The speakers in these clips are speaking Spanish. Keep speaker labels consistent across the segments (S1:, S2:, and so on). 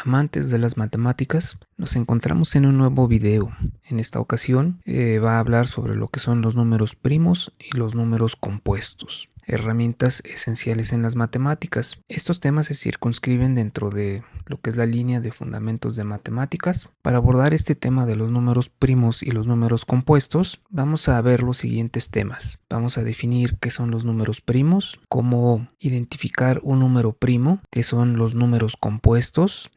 S1: Amantes de las matemáticas, nos encontramos en un nuevo video. En esta ocasión va a hablar sobre lo que son los números primos y los números compuestos, herramientas esenciales en las matemáticas. Estos temas se circunscriben dentro de lo que es la línea de fundamentos de matemáticas. Para abordar este tema de los números primos y los números compuestos, vamos a ver los siguientes temas. Vamos a definir qué son los números primos, cómo identificar un número primo, qué son los números compuestos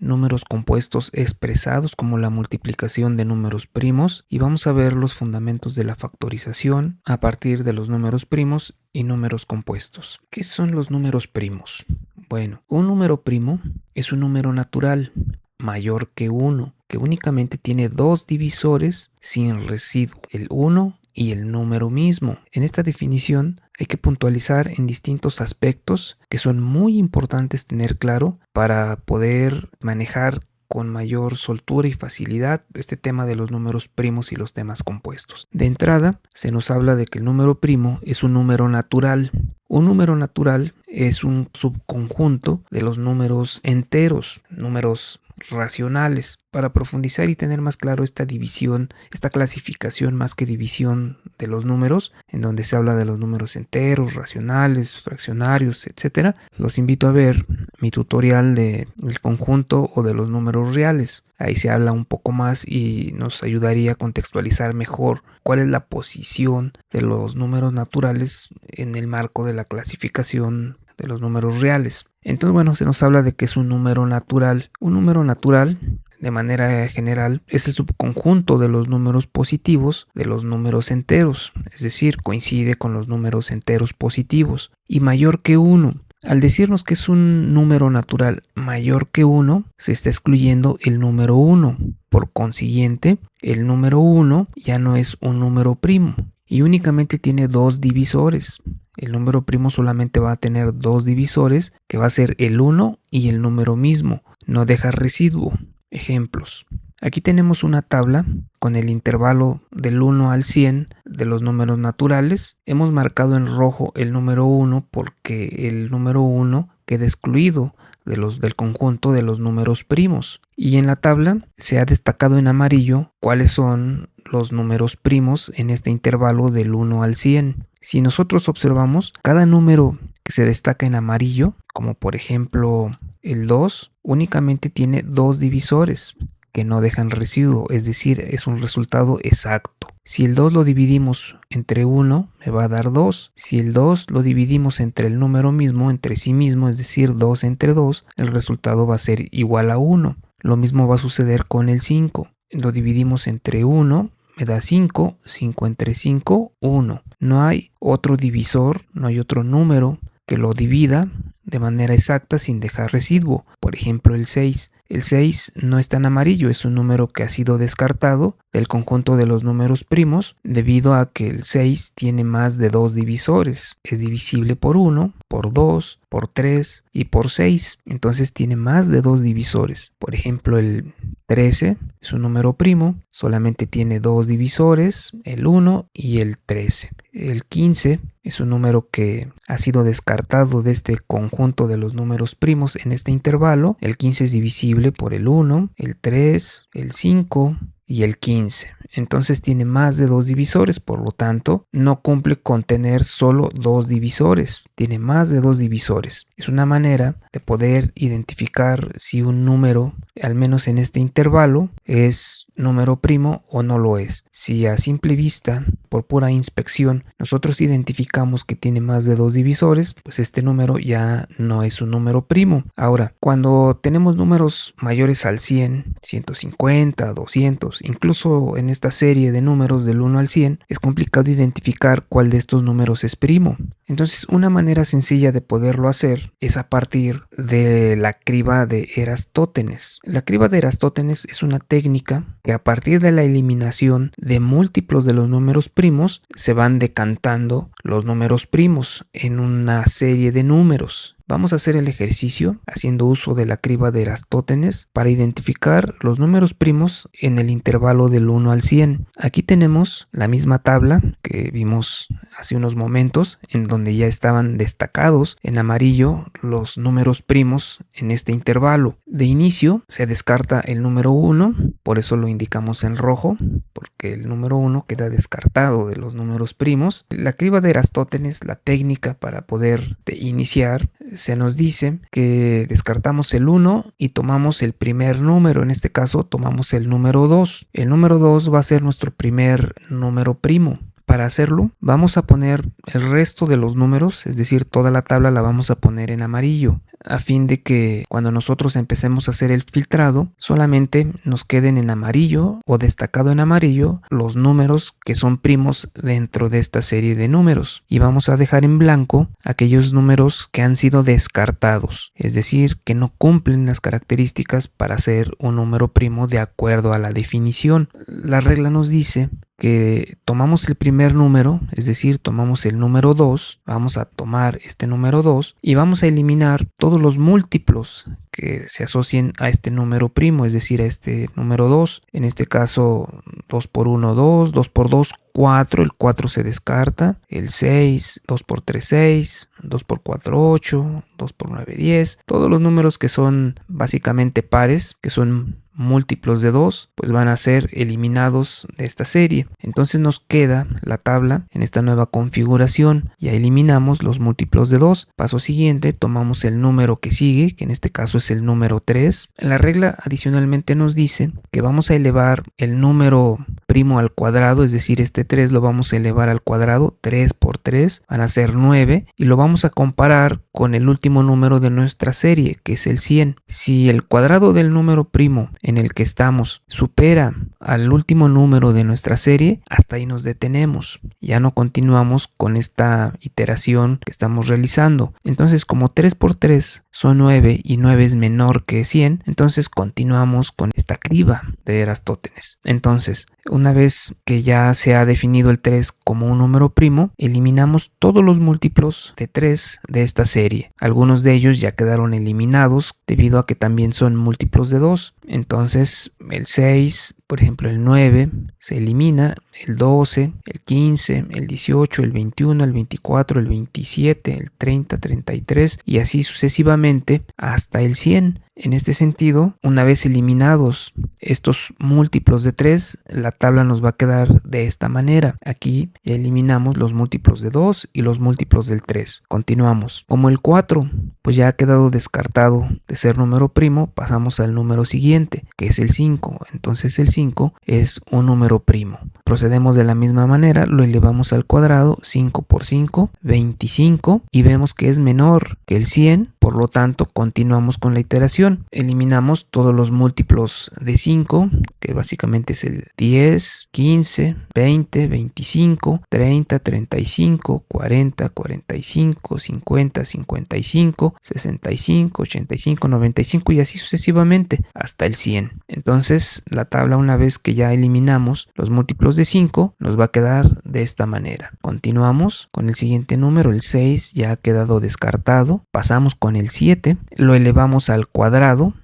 S1: expresados como la multiplicación de números primos, y vamos a ver los fundamentos de la factorización a partir de los números primos y números compuestos. ¿Qué son los números primos? Bueno, un número primo es un número natural mayor que 1, que únicamente tiene dos divisores sin residuo, el 1 y el número mismo. En esta definición hay que puntualizar en distintos aspectos que son muy importantes tener claro para poder manejar con mayor soltura y facilidad este tema de los números primos y los temas compuestos. De entrada, se nos habla de que el número primo es un número natural. Un número natural es un subconjunto de los números enteros, números racionales. Para profundizar y tener más claro esta división, esta clasificación más que división de los números, en donde se habla de los números enteros, racionales, fraccionarios, etc., los invito a ver mi tutorial del conjunto o de los números reales. Ahí se habla un poco más y nos ayudaría a contextualizar mejor cuál es la posición de los números naturales en el marco de la clasificación de los números reales. Entonces, bueno, se nos habla de que es un número natural. Un número natural, de manera general, es el subconjunto de los números positivos de los números enteros, es decir, coincide con los números enteros positivos, y mayor que 1. Al decirnos que es un número natural mayor que 1, se está excluyendo el número 1. Por consiguiente, el número 1 ya no es un número primo y únicamente tiene dos divisores. El número primo solamente va a tener dos divisores, que va a ser el 1 y el número mismo. No deja residuo. Ejemplos. Aquí tenemos una tabla con el intervalo del 1 al 100 de los números naturales. Hemos marcado en rojo el número 1 porque el número 1 queda excluido del conjunto de los números primos. Y en la tabla se ha destacado en amarillo cuáles son los números primos en este intervalo del 1 al 100. Si nosotros observamos, cada número que se destaca en amarillo, como por ejemplo el 2, únicamente tiene dos divisores que no dejan residuo, es decir, es un resultado exacto. Si el 2 lo dividimos entre 1, me va a dar 2. Si el 2 lo dividimos entre el número mismo, entre sí mismo, es decir, 2 entre 2, el resultado va a ser igual a 1. Lo mismo va a suceder con el 5. Lo dividimos entre 1, me da 5, 5 entre 5, 1. No hay otro divisor, no hay otro número que lo divida de manera exacta sin dejar residuo. Por ejemplo, el 6. El 6 no está en amarillo, es un número que ha sido descartado del conjunto de los números primos debido a que el 6 tiene más de dos divisores. Es divisible por 1, por 2, por 3 y por 6. Entonces tiene más de dos divisores. Por ejemplo, el 13 es un número primo, solamente tiene dos divisores, el 1 y el 13. El 15 es un número que ha sido descartado de este conjunto de los números primos en este intervalo. El 15 es divisible por el 1, el 3, el 5 y el 15. Entonces tiene más de dos divisores, por lo tanto no cumple con tener solo dos divisores, tiene más de dos divisores. Es una manera de poder identificar si un número, al menos en este intervalo, es número primo o no lo es. Si a simple vista, por pura inspección, nosotros identificamos que tiene más de dos divisores, pues este número ya no es un número primo. Ahora, cuando tenemos números mayores al 100, 150, 200, incluso en esta serie de números del 1 al 100, es complicado identificar cuál de estos números es primo. Entonces, una manera sencilla de poderlo hacer es a partir de la criba de Erastótenes. La criba de Erastótenes es una técnica que a partir de la eliminación de múltiplos de los números primos se van decantando los números primos en una serie de números. Vamos a hacer el ejercicio haciendo uso de la criba de Eratóstenes para identificar los números primos en el intervalo del 1 al 100. Aquí tenemos la misma tabla que vimos hace unos momentos, en donde ya estaban destacados en amarillo los números primos en este intervalo. De inicio se descarta el número 1, por eso lo indicamos en rojo, porque el número 1 queda descartado de los números primos. La criba de Eratóstenes, la técnica para poder iniciar, se nos dice que descartamos el 1 y tomamos el primer número. En este caso tomamos el número 2. El número 2 va a ser nuestro primer número primo. Para hacerlo, vamos a poner el resto de los números, es decir, toda la tabla la vamos a poner en amarillo, a fin de que cuando nosotros empecemos a hacer el filtrado, solamente nos queden en amarillo o destacado en amarillo los números que son primos dentro de esta serie de números. Y vamos a dejar en blanco aquellos números que han sido descartados, es decir, que no cumplen las características para ser un número primo de acuerdo a la definición. La regla nos dice que tomamos el primer número, es decir, tomamos el número 2, vamos a tomar este número 2 y vamos a eliminar todos los múltiplos que se asocien a este número primo, es decir, a este número 2. En este caso, 2 por 1, 2, 2 por 2, 4, el 4 se descarta, el 6, 2 por 3, 6, 2 por 4, 8, 2 por 9, 10. Todos los números que son básicamente pares, que son múltiplos de 2, pues van a ser eliminados de esta serie. Entonces nos queda la tabla en esta nueva configuración. Ya eliminamos los múltiplos de 2. Paso siguiente, tomamos el número que sigue, que en este caso es el número 3. La regla adicionalmente nos dice que vamos a elevar el número primo al cuadrado, es decir, este 3 lo vamos a elevar al cuadrado. 3 por 3 van a ser 9 y lo vamos a comparar con el último número de nuestra serie, que es el 100. Si el cuadrado del número primo en el que estamos supera al último número de nuestra serie, hasta ahí nos detenemos. Ya no continuamos con esta iteración que estamos realizando. Entonces, como 3 por 3 son 9 y 9 es menor que 100, entonces continuamos con esta criba de Eratóstenes. Entonces, una vez que ya se ha definido el 3 como un número primo, eliminamos todos los múltiplos de 3 de esta serie. Algunos de ellos ya quedaron eliminados debido a que también son múltiplos de 2. Entonces el 6, por ejemplo el 9, se elimina, el 12, el 15, el 18, el 21, el 24, el 27, el 30, 33 y así sucesivamente hasta el 100. En este sentido, una vez eliminados estos múltiplos de 3, la tabla nos va a quedar de esta manera. Aquí eliminamos los múltiplos de 2 y los múltiplos del 3. Continuamos. Como el 4, pues ya ha quedado descartado de ser número primo, pasamos al número siguiente, que es el 5. Entonces el 5 es un número primo. Procedemos de la misma manera, lo elevamos al cuadrado, 5 por 5, 25, y vemos que es menor que el 100, por lo tanto continuamos con la iteración. Eliminamos todos los múltiplos de 5, que básicamente es el 10, 15, 20, 25, 30, 35, 40, 45, 50, 55, 65, 85, 95 y así sucesivamente hasta el 100. Entonces la tabla, una vez que ya eliminamos los múltiplos de 5, nos va a quedar de esta manera. Continuamos con el siguiente número, el 6 ya ha quedado descartado. Pasamos con el 7, lo elevamos al cuadrado.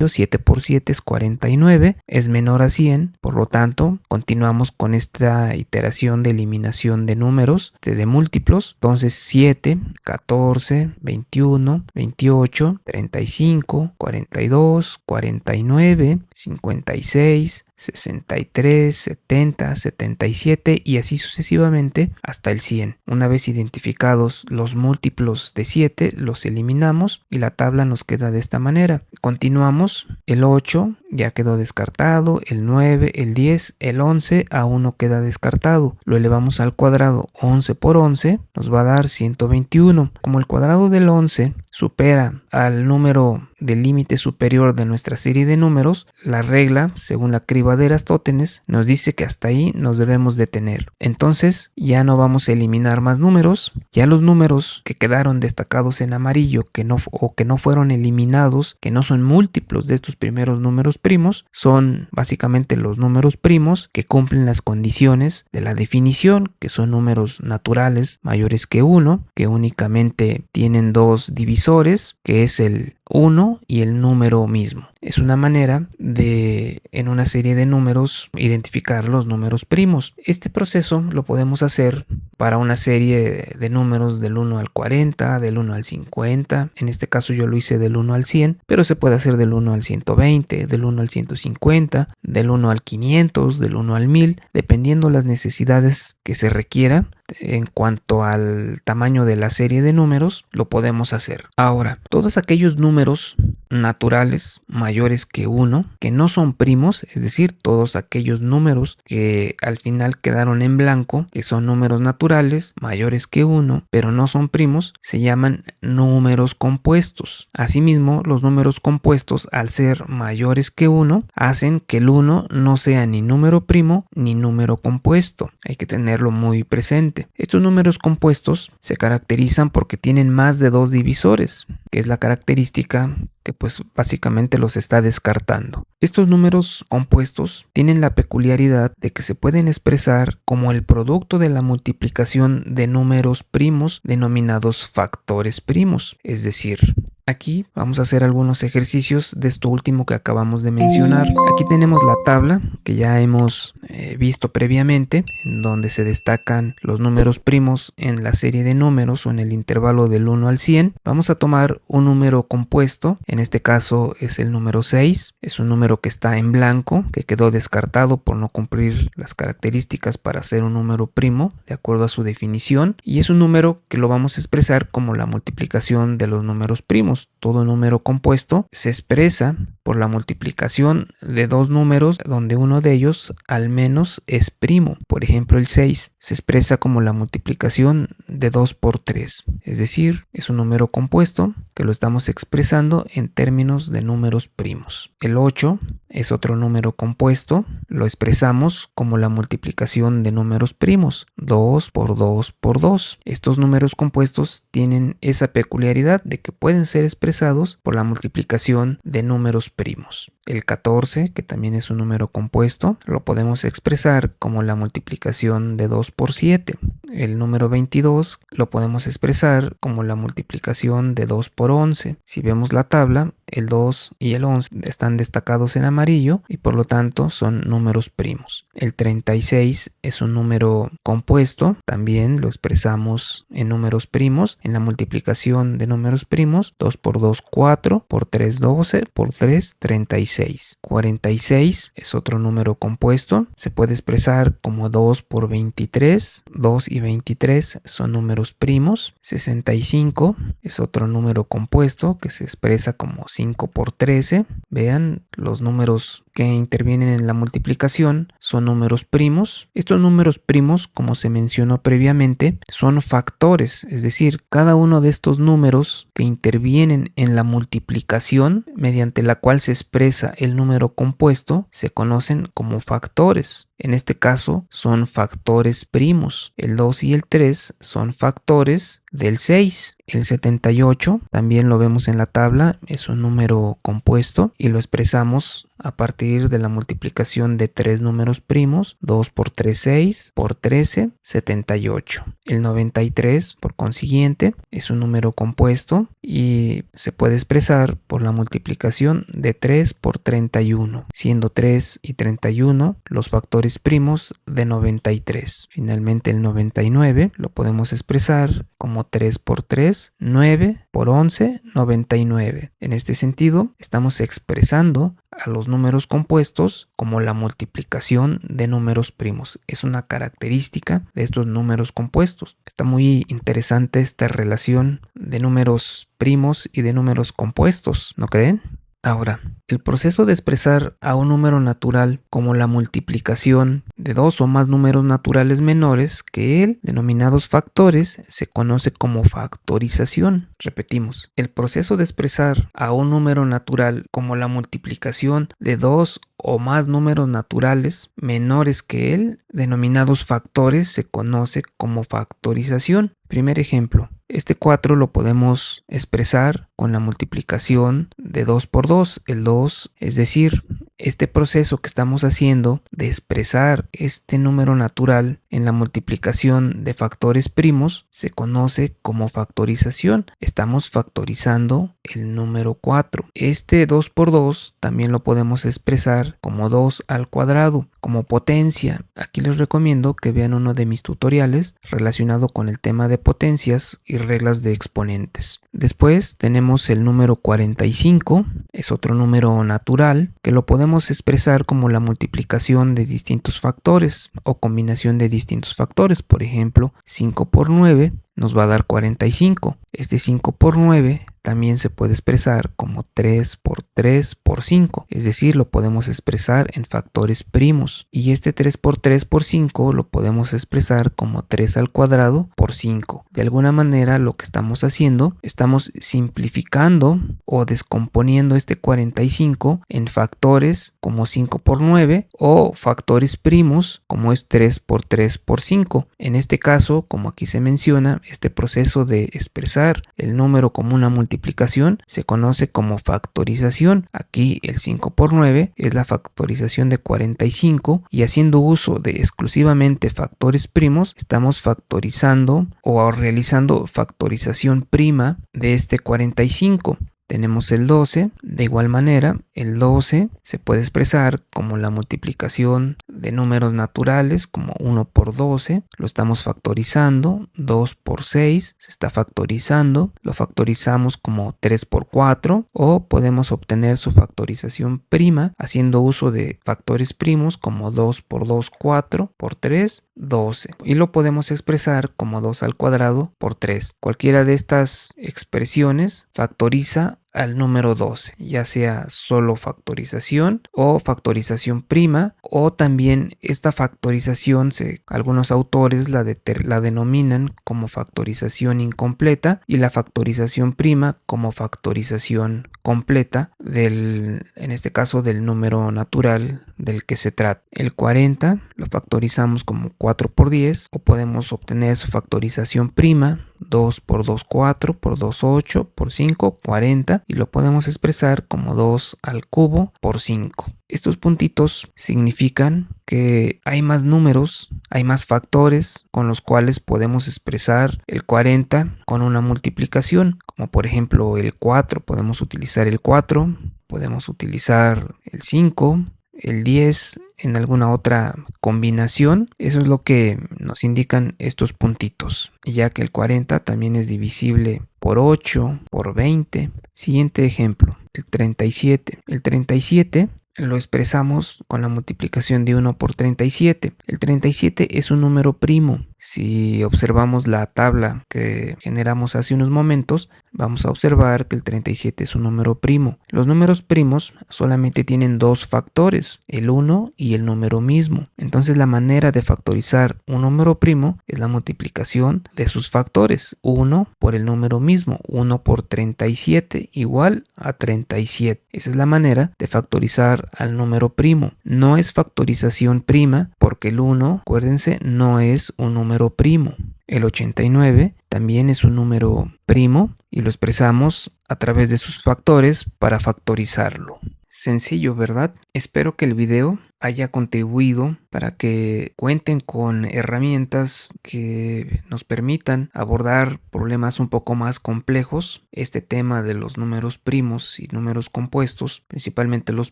S1: 7 por 7 es 49, es menor a 100, por lo tanto continuamos con esta iteración de eliminación de números, de múltiplos. Entonces 7, 14, 21, 28, 35, 42, 49, 56, 63, 70, 77 y así sucesivamente hasta el 100. Una vez identificados los múltiplos de 7, los eliminamos y la tabla nos queda de esta manera. Continuamos, el 8 ya quedó descartado, el 9, el 10, el 11 aún no queda descartado. Lo elevamos al cuadrado, 11 por 11 nos va a dar 121. Como el cuadrado del 11 supera al número del límite superior de nuestra serie de números, la regla, según la criba de Eratóstenes, nos dice que hasta ahí nos debemos detener. Entonces ya no vamos a eliminar más números. Ya los números que quedaron destacados en amarillo, que no fueron eliminados, que no son múltiplos de estos primeros números primos, son básicamente los números primos que cumplen las condiciones de la definición, que son números naturales mayores que 1, que únicamente tienen dos divisores divisores, que es el 1 y el número mismo. Es una manera de, en una serie de números, identificar los números primos. Este proceso lo podemos hacer para una serie de números del 1 al 40, del 1 al 50. En este caso yo lo hice del 1 al 100, pero se puede hacer del 1 al 120, del 1 al 150, del 1 al 500, del 1 al 1000, dependiendo las necesidades que se requiera. En cuanto al tamaño de la serie de números, lo podemos hacer. Ahora, todos aquellos números naturales mayores que 1, que no son primos, es decir, todos aquellos números que al final quedaron en blanco, que son números naturales mayores que 1, pero no son primos, se llaman números compuestos. Asimismo, los números compuestos, al ser mayores que 1, hacen que el 1 no sea ni número primo ni número compuesto. Hay que tenerlo muy presente. Estos números compuestos se caracterizan porque tienen más de 2 divisores, que es la característica que pues básicamente los está descartando. Estos números compuestos tienen la peculiaridad de que se pueden expresar como el producto de la multiplicación de números primos denominados factores primos, es decir, aquí vamos a hacer algunos ejercicios de esto último que acabamos de mencionar. Aquí tenemos la tabla que ya hemos visto previamente, en donde se destacan los números primos en la serie de números o en el intervalo del 1 al 100. Vamos a tomar un número compuesto, en este caso es el número 6. Es un número que está en blanco, que quedó descartado por no cumplir las características para ser un número primo, de acuerdo a su definición. Y es un número que lo vamos a expresar como la multiplicación de los números primos. Todo número compuesto se expresa por la multiplicación de 2 números donde uno de ellos al menos es primo. Por ejemplo, el 6 se expresa como la multiplicación de 2 por 3. Es decir, es un número compuesto que lo estamos expresando en términos de números primos. El 8 es otro número compuesto, lo expresamos como la multiplicación de números primos, 2 por 2 por 2. Estos números compuestos tienen esa peculiaridad de que pueden ser expresados por la multiplicación de números primos. El 14, que también es un número compuesto, lo podemos expresar como la multiplicación de 2 por 7. El número 22 lo podemos expresar como la multiplicación de 2 por 11. Si vemos la tabla, el 2 y el 11 están destacados en amarillo y por lo tanto son números primos. El 36 es un número compuesto, también lo expresamos en números primos, en la multiplicación de números primos, 2 por 2, 4, por 3, 12, por 3, 36. 46 es otro número compuesto, se puede expresar como 2 por 23, 2 y 23 son números primos. 65 es otro número compuesto que se expresa como 5 por 13. Vean, los números que intervienen en la multiplicación son números primos. Estos números primos, como se mencionó previamente, son factores, es decir, cada uno de estos números que intervienen en la multiplicación mediante la cual se expresa el número compuesto se conocen como factores. En este caso son factores primos. El 2 y el 3 son factores del 6. El 78 también lo vemos en la tabla, es un número compuesto y lo expresamos a partir de la multiplicación de 3 números primos, 2 por 3, 6, por 13, 78. El 93, por consiguiente, es un número compuesto y se puede expresar por la multiplicación de 3 por 31, siendo 3 y 31 los factores primos de 93. Finalmente el 99 lo podemos expresar como 3 por 3, 9 por 11, 99. En este sentido, estamos expresando a los números compuestos como la multiplicación de números primos. Es una característica de estos números compuestos. Está muy interesante esta relación de números primos y de números compuestos, ¿no creen? Ahora, el proceso de expresar a un número natural como la multiplicación de 2 o más números naturales menores que él, denominados factores, se conoce como factorización. Repetimos, el proceso de expresar a un número natural como la multiplicación de 2 o más números naturales menores que él, denominados factores, se conoce como factorización. Primer ejemplo, este 4 lo podemos expresar con la multiplicación de 2 por 2, el 2, es decir, este proceso que estamos haciendo de expresar este número natural En la multiplicación de factores primos se conoce como factorización. Estamos factorizando el número 4. Este 2 por 2 también lo podemos expresar como 2 al cuadrado, como potencia. Aquí les recomiendo que vean uno de mis tutoriales relacionado con el tema de potencias y reglas de exponentes. Después tenemos el número 45, es otro número natural que lo podemos expresar como la multiplicación de distintos factores o combinación de distintos factores. Por ejemplo, 5 por 9 nos va a dar 45. Este 5 por 9 también se puede expresar como 3 por 3 por 5, es decir, lo podemos expresar en factores primos. Y este 3 por 3 por 5 lo podemos expresar como 3 al cuadrado por 5. De alguna manera lo que estamos haciendo, estamos simplificando o descomponiendo este 45 en factores como 5 por 9 o factores primos como es 3 por 3 por 5. En este caso, como aquí se menciona, este proceso de expresar el número como una multiplicación se conoce como factorización. Aquí el 5 por 9 es la factorización de 45 y haciendo uso de exclusivamente factores primos estamos factorizando o realizando factorización prima de este 45. Tenemos el 12, de igual manera, el 12 se puede expresar como la multiplicación de números naturales, como 1 por 12, lo estamos factorizando, 2 por 6 se está factorizando, lo factorizamos como 3 por 4, o podemos obtener su factorización prima haciendo uso de factores primos como 2 por 2, 4, por 3, 12, y lo podemos expresar como 2 al cuadrado por 3. Cualquiera de estas expresiones factoriza al número 12, ya sea solo factorización o factorización prima, o también esta factorización algunos autores la denominan como factorización incompleta y la factorización prima como factorización completa en este caso del número natural del que se trata. El 40 lo factorizamos como 4 por 10 o podemos obtener su factorización prima 2 por 2, 4, por 2, 8, por 5, 40 y lo podemos expresar como 2 al cubo por 5. Estos puntitos significan que hay más números, hay más factores con los cuales podemos expresar el 40 con una multiplicación, como por ejemplo el 4, podemos utilizar el 4, podemos utilizar el 5, el 10 en alguna otra combinación. Eso es lo que nos indican estos puntitos, ya que el 40 también es divisible por 8, por 20. Siguiente ejemplo, el 37. El 37 lo expresamos con la multiplicación de 1 por 37. El 37 es un número primo. Si observamos la tabla que generamos hace unos momentos, vamos a observar que el 37 es un número primo. Los números primos solamente tienen dos factores, el 1 y el número mismo. Entonces la manera de factorizar un número primo es la multiplicación de sus factores, 1 por el número mismo, 1 por 37 igual a 37. Esa es la manera de factorizar al número primo. No es factorización prima porque el 1, acuérdense, no es un número primo. El 89 también es un número primo y lo expresamos a través de sus factores para factorizarlo. Sencillo, ¿verdad? Espero que el video haya contribuido para que cuenten con herramientas que nos permitan abordar problemas un poco más complejos. Este tema de los números primos y números compuestos, principalmente los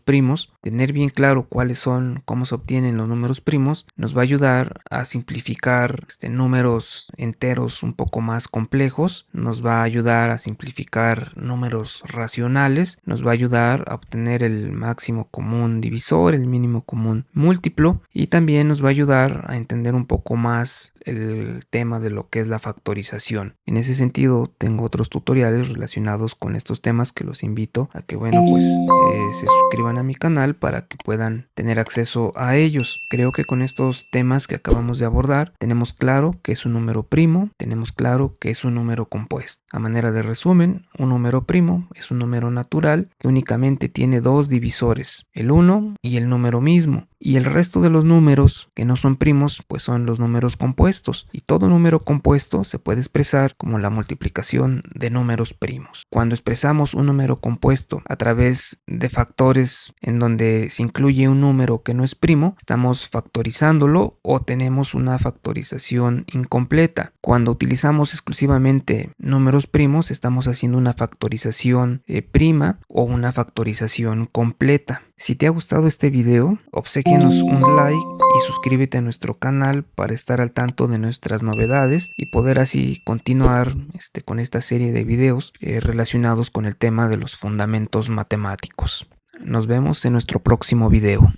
S1: primos, tener bien claro cuáles son, cómo se obtienen los números primos, nos va a ayudar a simplificar números enteros un poco más complejos, nos va a ayudar a simplificar números racionales, nos va a ayudar a obtener el máximo común divisor, el mínimo común múltiplo, y también nos va a ayudar a entender un poco más el tema de lo que es la factorización. En ese sentido, tengo otros tutoriales relacionados con estos temas que los invito a que, se suscriban a mi canal para que puedan tener acceso a ellos. Creo que con estos temas que acabamos de abordar, tenemos claro que es un número primo, tenemos claro que es un número compuesto. A manera de resumen, un número primo es un número natural que únicamente tiene dos divisores, el 1 y el número mismo, Y el resto de los números que no son primos, pues son los números compuestos. Y todo número compuesto se puede expresar como la multiplicación de números primos. Cuando expresamos un número compuesto a través de factores en donde se incluye un número que no es primo, estamos factorizándolo o tenemos una factorización incompleta. Cuando utilizamos exclusivamente números primos, estamos haciendo una factorización prima o una factorización completa. Si te ha gustado este video, obséquianos un like y suscríbete a nuestro canal para estar al tanto de nuestras novedades y poder así continuar con esta serie de videos relacionados con el tema de los fundamentos matemáticos. Nos vemos en nuestro próximo video.